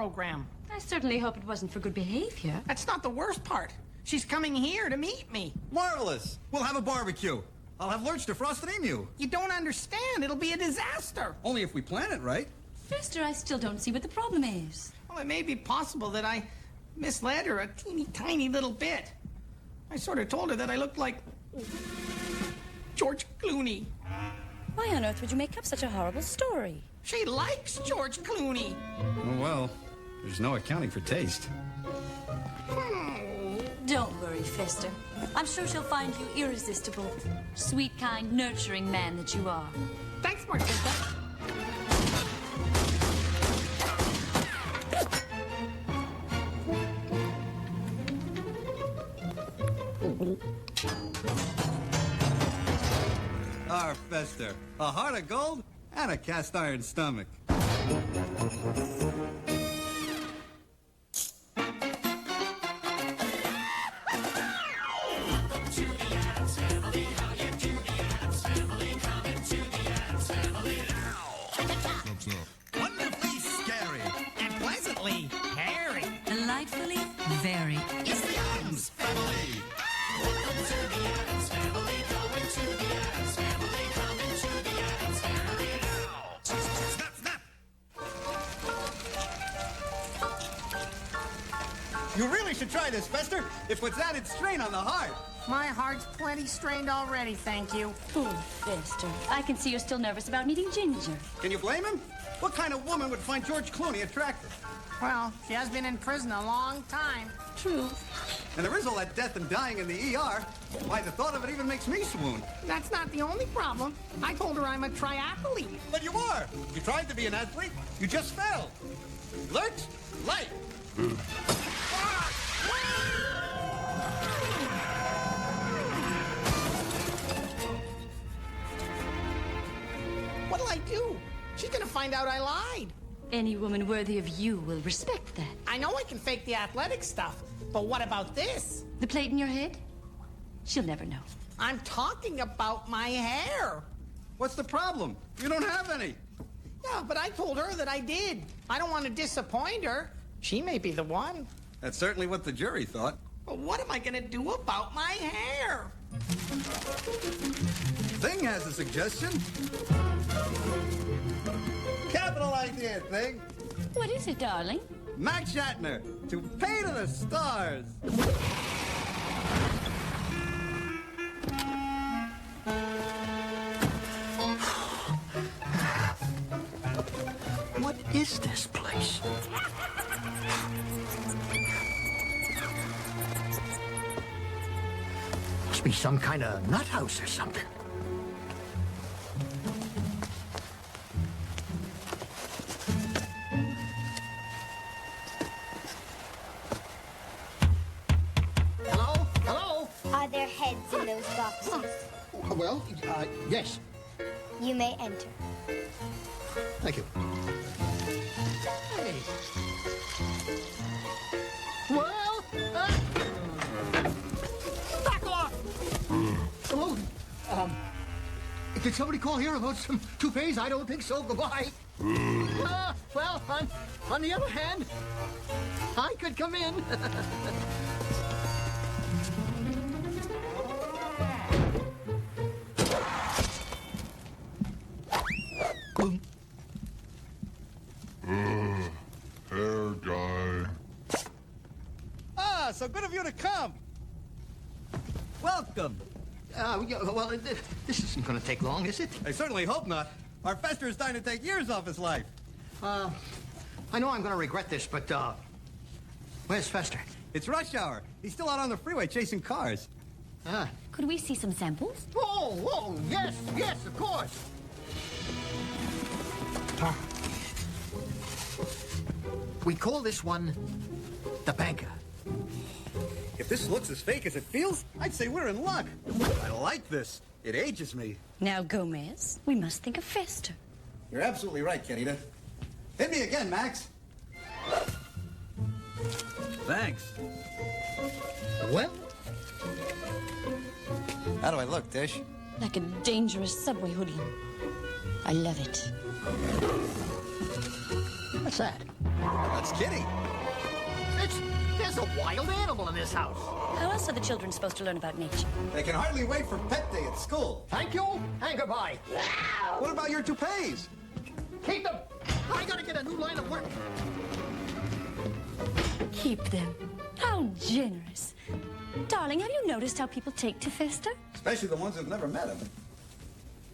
program. I certainly hope it wasn't for good behavior. That's not the worst part. She's coming here to meet me. Marvelous. We'll have a barbecue. I'll have Lurch defrost an emu. You don't understand. It'll be a disaster. Only if we plan it right. Fester, I still don't see what the problem is. Well, it may be possible that I misled her a teeny tiny little bit. I sort of told her that I looked like George Clooney. Why on earth would you make up such a horrible story? She likes George Clooney. Oh, well, there's no accounting for taste. Don't worry, Fester. I'm sure she'll find you irresistible. Sweet, kind, nurturing man that you are. Thanks, Martha. Our Fester. A heart of gold and a cast iron stomach. Wonderfully scary. And pleasantly hairy. Delightfully very. It's the Addams Family. Welcome to the Addams Family. Going to the Addams Family. Coming to the Addams Family now. Snap, snap. You really should try this, Fester. It puts added strain on the heart. My heart's plenty strained already, thank you. Poor Fester. I can see you're still nervous about meeting Ginger. Can you blame him? What kind of woman would find George Clooney attractive? Well, she has been in prison a long time. True. And there is all that death and dying in the ER. Why, the thought of it even makes me swoon. That's not the only problem. I told her I'm a triathlete. But you are. You tried to be an athlete. You just failed. Lurch, light. What'll I do? She's gonna find out I lied. Any woman worthy of you will respect that. I know I can fake the athletic stuff, but what about this? The plate in your head? She'll never know. I'm talking about my hair. What's the problem? You don't have any. Yeah, but I told her that I did. I don't want to disappoint her. She may be the one. That's certainly what the jury thought. But what am I gonna do about my hair? Thing has a suggestion. Capital idea, Thing. What is it, darling? Max Shatner, to pay to the stars. What is this place? Must be some kind of nut house or something. Hello? Hello? Are there heads in those boxes? Well, yes. You may enter. Thank you. Hey. Well, back off! Hello? Did somebody call here about some toupees? I don't think so. Goodbye. Well, on the other hand, I could come in. Hair guy. Ah, so good of you to come. Welcome. Yeah, well, this isn't going to take long, is it? I certainly hope not. Our Fester is dying to take years off his life. I know I'm going to regret this, but, where's Fester? It's rush hour. He's still out on the freeway chasing cars. Could we see some samples? Oh, yes, of course. We call this one the banker. If this looks as fake as it feels, I'd say we're in luck. I like this. It ages me. Now, Gomez, we must think of Fester. You're absolutely right, Kenita. Hit me again, Max. Thanks. Well, How do I look, Tish? Like a dangerous subway hoodlum. I love it. What's that? That's Kitty. There's a wild animal in this house. How else are the children supposed to learn about nature? They can hardly wait for pet day at school. Thank you, and goodbye. What about your toupees? Keep them. I gotta get a new line of work. Keep them. How generous. Darling, have you noticed how people take to Fester? Especially the ones who've never met him.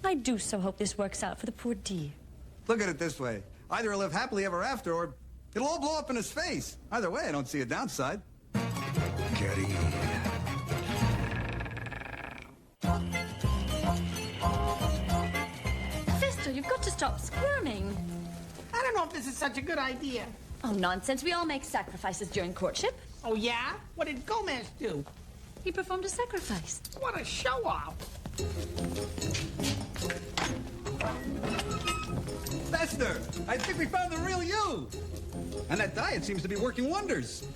I do so hope this works out for the poor dear. Look at it this way. Either he'll live happily ever after, or it'll all blow up in his face. Either way, I don't see a downside. Kitty. Fester, you've got to stop squirming. I don't know if this is such a good idea. Oh, nonsense. We all make sacrifices during courtship. Oh, yeah? What did Gomez do? He performed a sacrifice. What a show-off. Fester! I think we found the real you! And that diet seems to be working wonders.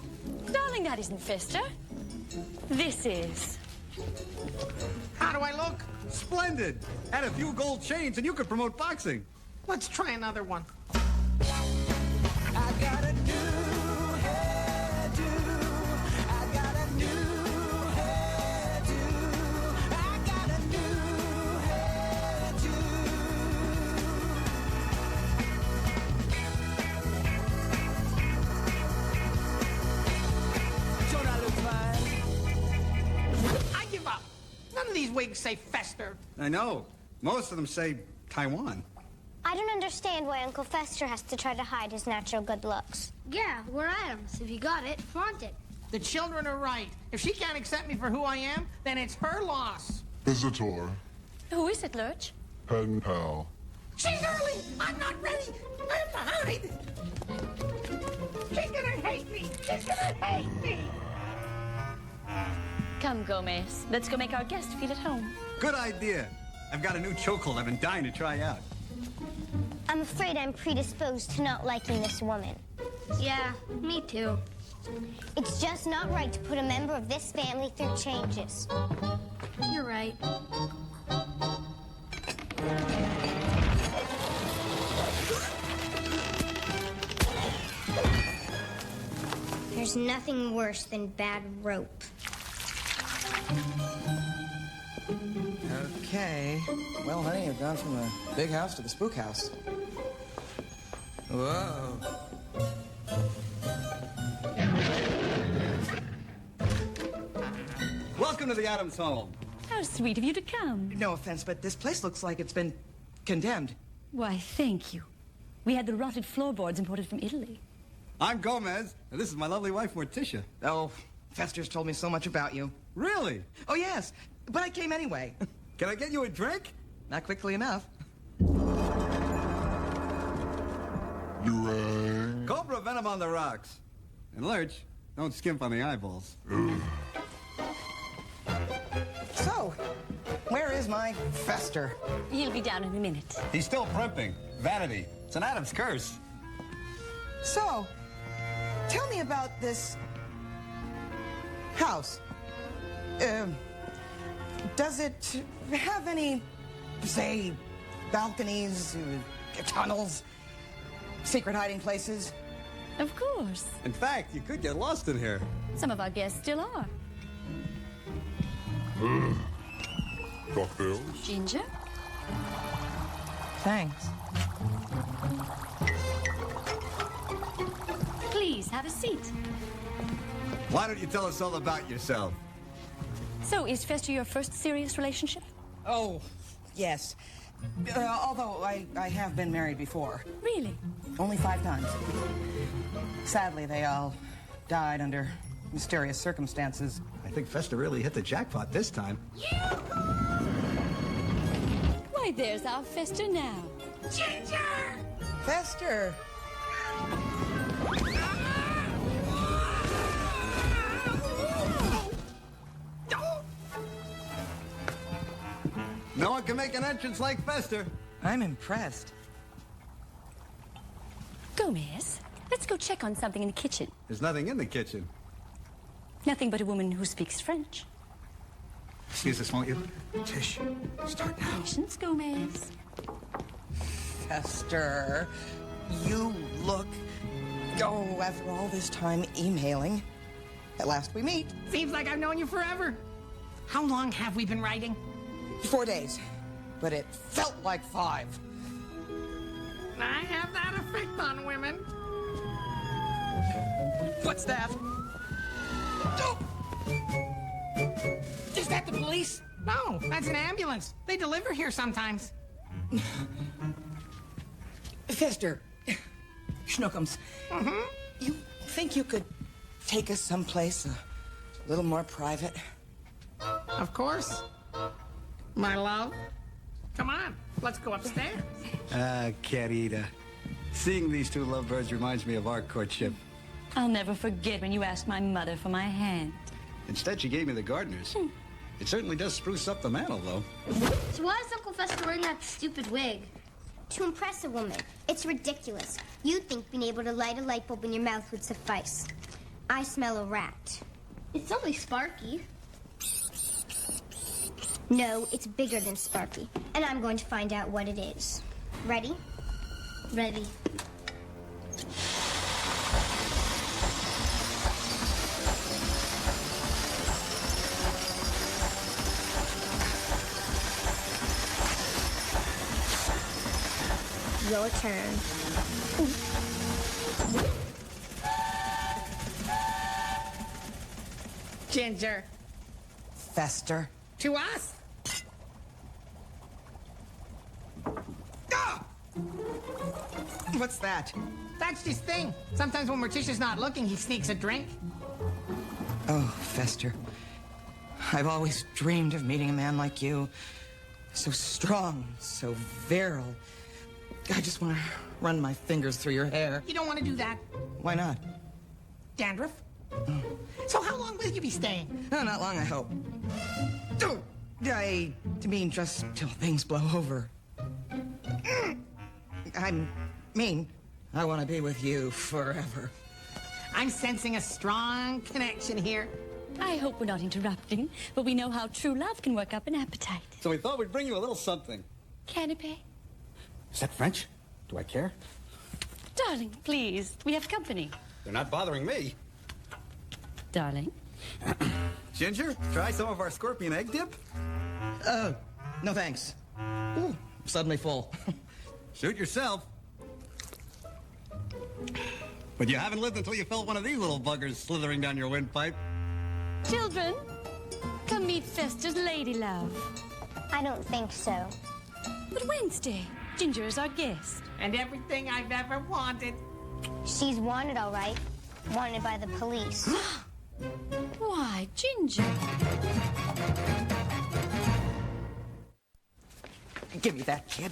Darling, that isn't Fester. This is. How do I look? Splendid! Add a few gold chains and you could promote boxing. Let's try another one. I got a new hairdo. I got a new hairdo. I got a new hairdo. Don't I look fine? I give up. None of these wigs say Fester. I know. Most of them say Taiwan. I don't understand why Uncle Fester has to try to hide his natural good looks. Yeah, we're Addams. If you got it, flaunt it. The children are right. If she can't accept me for who I am, then it's her loss. Visitor. Who is it, Lurch? Pen pal. She's early. I'm not ready. I have to hide. She's gonna hate me. She's gonna hate me. Come, Gomez. Let's go make our guest feel at home. Good idea. I've got a new chokehold I've been dying to try out. I'm afraid I'm predisposed to not liking this woman. Yeah, me too. It's just not right to put a member of this family through changes. You're right. There's nothing worse than bad rope. Okay. Well, honey, you've gone from the big house to the spook house. Whoa. Welcome to the Addams home. How sweet of you to come. No offense, but this place looks like it's been condemned. Why, thank you. We had the rotted floorboards imported from Italy. I'm Gomez, and this is my lovely wife, Morticia. Oh, Fester's told me so much about you. Really? Oh, yes, but I came anyway. Can I get you a drink? Not quickly enough. Durang. Cobra venom on the rocks. And Lurch, don't skimp on the eyeballs. So, where is my Fester? He'll be down in a minute. He's still primping. Vanity. It's an Addams curse. So, tell me about this house. Does it have any, say, balconies, tunnels, secret hiding places? Of course. In fact, you could get lost in here. Some of our guests still are. Cocktails. Ginger? Thanks. Please, have a seat. Why don't you tell us all about yourself? So, is Fester your first serious relationship? Oh, yes. Although I have been married before. Really? Only 5 times. Sadly, they all died under mysterious circumstances. I think Fester really hit the jackpot this time. Why, there's our Fester now. Ginger! Fester! No one can make an entrance like Fester. I'm impressed. Gomez, let's go check on something in the kitchen. There's nothing in the kitchen. Nothing but a woman who speaks French. Excuse us, won't you? Tish, start now. Patience, Gomez. Fester, you look. Oh, after all this time emailing, at last we meet. Seems like I've known you forever. How long have we been writing? 4 days, but it felt like 5. I have that effect on women. What's that? Oh! Is that the police? No, that's an ambulance. They deliver here sometimes. Fester, Schnookums, you think you could take us someplace a little more private? Of course. My love. Come on, let's go upstairs. Querida. Seeing these two lovebirds reminds me of our courtship. I'll never forget when you asked my mother for my hand. Instead, she gave me the gardeners. It certainly does spruce up the mantel, though. So why is Uncle Fester wearing that stupid wig? To impress a woman. It's ridiculous. You'd think being able to light a light bulb in your mouth would suffice. I smell a rat. It's only Sparky. No, it's bigger than Sparky. And I'm going to find out what it is. Ready? Ready. Your turn. Ginger. Fester. To us. Ah! What's that? That's his thing. Sometimes when Morticia's not looking, he sneaks a drink. Oh, Fester. I've always dreamed of meeting a man like you. So strong, so virile. I just want to run my fingers through your hair. You don't want to do that. Why not? Dandruff? So how long will you be staying? Oh, not long, I hope. I mean, just till things blow over. I mean, I want to be with you forever. I'm sensing a strong connection here. I hope we're not interrupting, but we know how true love can work up an appetite. So we thought we'd bring you a little something. Canapé? Is that French? Do I care? Darling, please. We have company. They're not bothering me. Darling? Ginger, try some of our scorpion egg dip? No thanks. Ooh, suddenly full. Suit yourself. But you haven't lived until you felt one of these little buggers slithering down your windpipe. Children, come meet Fester's lady love. I don't think so. But Wednesday, Ginger is our guest. And everything I've ever wanted. She's wanted, all right. Wanted by the police. Why, Ginger? Give me that, kid.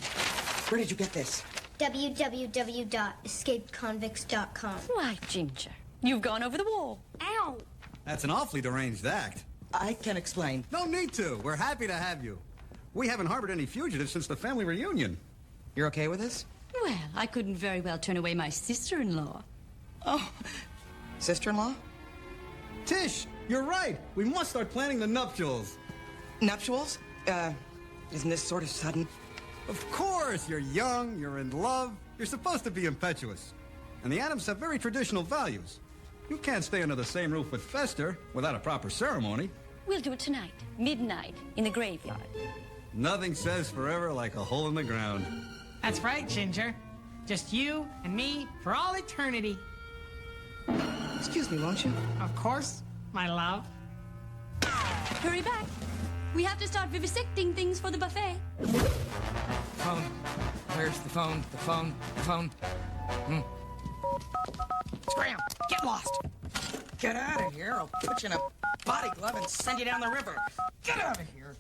Where did you get this? www.escapedconvicts.com. Why, Ginger? You've gone over the wall. Ow! That's an awfully deranged act. I can explain. No need to. We're happy to have you. We haven't harbored any fugitives since the family reunion. You're okay with this? Well, I couldn't very well turn away my sister-in-law. Oh, sister-in-law? Tish, you're right. We must start planning the nuptials. Nuptials? Isn't this sort of sudden? Of course. You're young, you're in love. You're supposed to be impetuous. And the Addams have very traditional values. You can't stay under the same roof with Fester without a proper ceremony. We'll do it tonight, midnight, in the graveyard. Nothing says forever like a hole in the ground. That's right, Ginger. Just you and me for all eternity. Excuse me, won't you? Of course, my love. Hurry back. We have to start vivisecting things for the buffet. Phone. Where's the phone? The phone? The phone? Scram! Get lost! Get out of here. I'll put you in a body glove and send you down the river. Get out of here.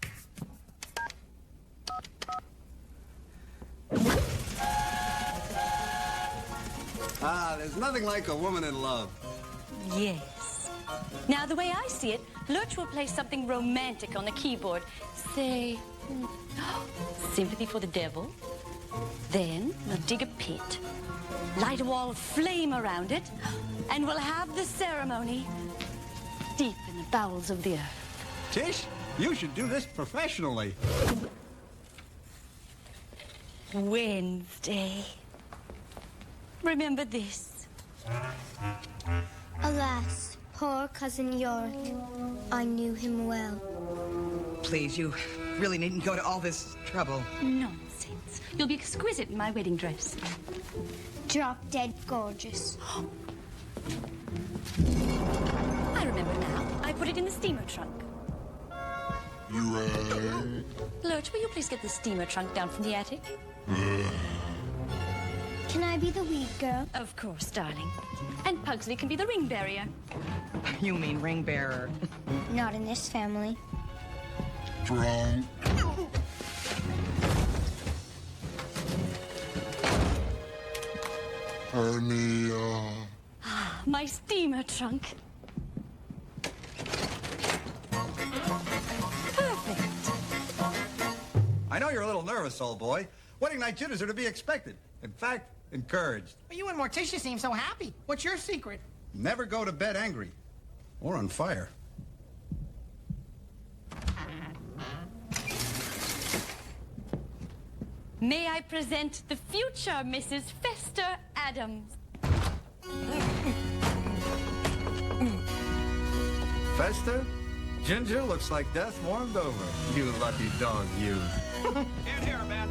There's nothing like a woman in love. Yes. Now, the way I see it, Lurch will play something romantic on the keyboard. Say, Sympathy for the Devil. Then we'll dig a pit, light a wall of flame around it, and we'll have the ceremony deep in the bowels of the earth. Tish, you should do this professionally. Wednesday. Remember this. Alas, poor cousin Yorick. I knew him well. Please, you really needn't go to all this trouble. Nonsense. You'll be exquisite in my wedding dress. Drop dead gorgeous. I remember now. I put it in the steamer trunk. You right? Lurch, will you please get the steamer trunk down from the attic? Can I be the weed girl? Of course, darling. And Pugsley can be the ring barrier. You mean ring bearer. Not in this family. Drunk. Hermia. My steamer trunk. Perfect. I know you're a little nervous, old boy. Wedding night jitters are to be expected. In fact, encouraged. But you and Morticia seem so happy. What's your secret? Never go to bed angry. Or on fire. May I present the future Mrs. Fester Addams? Fester? Ginger looks like death warmed over. You lucky dog, you. Here, man.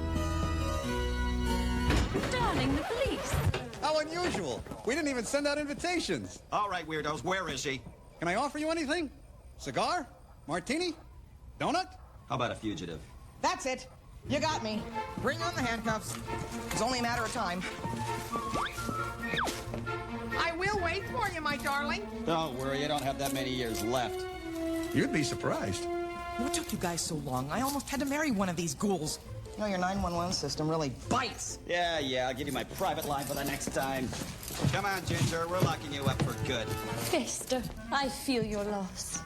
Darling, the police. How unusual. We didn't even send out invitations. All right, weirdos, where is she? Can I offer you anything? Cigar? Martini? Donut? How about a fugitive? That's it. You got me. Bring on the handcuffs. It's only a matter of time. I will wait for you, my darling. Don't worry, you don't have that many years left. You'd be surprised. What took you guys so long? I almost had to marry one of these ghouls. You know, your 911 system really bites. Yeah, I'll give you my private line for the next time. Come on, Ginger, we're locking you up for good. Fester, I feel your loss.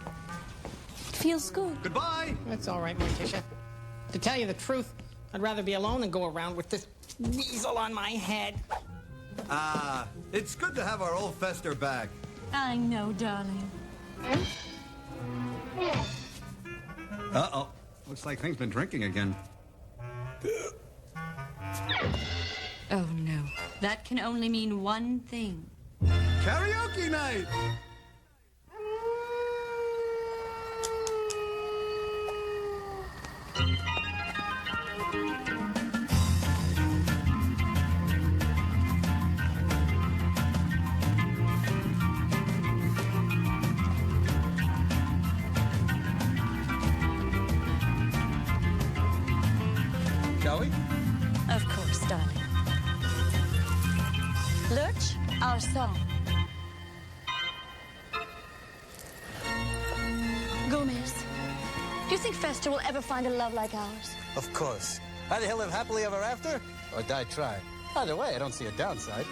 Feels good. Goodbye. That's all right, Morticia. To tell you the truth, I'd rather be alone than go around with this weasel on my head. It's good to have our old Fester back. I know, darling. Uh-oh. Looks like things been drinking again. Oh, no. That can only mean one thing. Karaoke night! Shall we? Of course, darling. Lurch, our song. Gomez, do you think Fester will ever find a love like ours? Of course. Either he'll live happily ever after, or die trying. Either way, I don't see a downside.